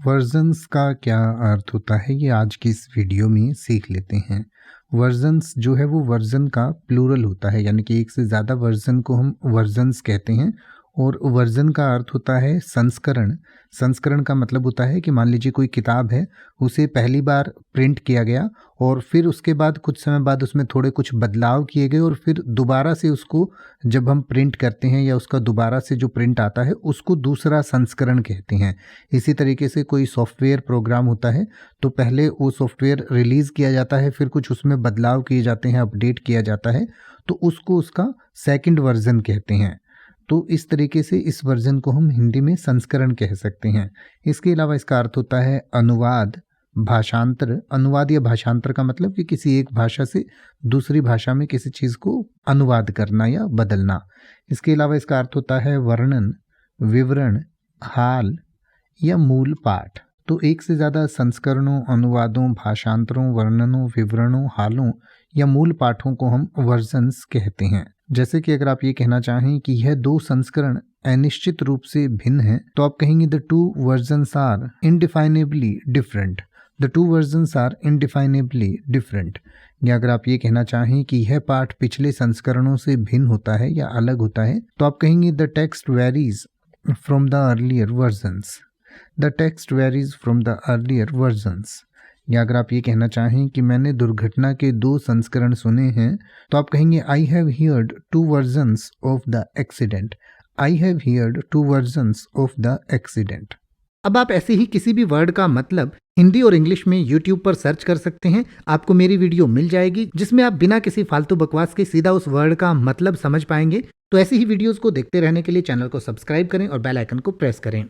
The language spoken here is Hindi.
वर्जन्स का क्या अर्थ होता है ये आज की इस वीडियो में सीख लेते हैं। वर्जन्स जो है वो वर्जन का प्लूरल होता है, यानी कि एक से ज़्यादा वर्जन को हम वर्जन्स कहते हैं। और वर्जन का अर्थ होता है संस्करण। संस्करण का मतलब होता है कि मान लीजिए कोई किताब है, उसे पहली बार प्रिंट किया गया और फिर उसके बाद कुछ समय बाद उसमें थोड़े कुछ बदलाव किए गए और फिर दोबारा से उसको जब हम प्रिंट करते हैं या उसका दोबारा से जो प्रिंट आता है उसको दूसरा संस्करण कहते हैं। इसी तरीके से कोई सॉफ्टवेयर प्रोग्राम होता है तो पहले वो सॉफ्टवेयर रिलीज़ किया जाता है, फिर कुछ उसमें बदलाव किए जाते हैं, अपडेट किया जाता है, तो उसको उसका सेकंड वर्जन कहते हैं। तो इस तरीके से इस वर्जन को हम हिंदी में संस्करण कह सकते हैं। इसके अलावा इसका अर्थ होता है अनुवाद, भाषांतर। अनुवाद या भाषांतर का मतलब कि किसी एक भाषा से दूसरी भाषा में किसी चीज़ को अनुवाद करना या बदलना। इसके अलावा इसका अर्थ होता है वर्णन, विवरण, हाल या मूल पाठ। तो एक से ज़्यादा संस्करणों, अनुवादों, भाषांतरों, वर्णनों, विवरणों, हालों या मूल पाठों को हम वर्जन्स कहते हैं। जैसे कि अगर आप ये कहना चाहें कि यह दो संस्करण अनिश्चित रूप से भिन्न हैं, तो आप कहेंगे the two versions are indefinably different. The two versions are indefinably different. या अगर आप ये कहना चाहें कि यह पाठ पिछले संस्करणों से भिन्न होता है या अलग होता है, तो आप कहेंगे the text varies from the earlier versions. The text varies from the earlier versions. या अगर आप ये कहना चाहें कि मैंने दुर्घटना के 2 संस्करण सुने हैं, तो आप कहेंगे I have heard 2 versions of the accident. I have heard 2 versions of the accident. अब आप ऐसे ही किसी भी वर्ड का मतलब हिंदी और इंग्लिश में YouTube पर सर्च कर सकते हैं। आपको मेरी वीडियो मिल जाएगी जिसमें आप बिना किसी फालतू बकवास के सीधा उस वर्ड का मतलब समझ पाएंगे। तो ऐसी ही वीडियोस को देखते रहने के लिए चैनल को सब्सक्राइब करें और बेल आइकन को प्रेस करें।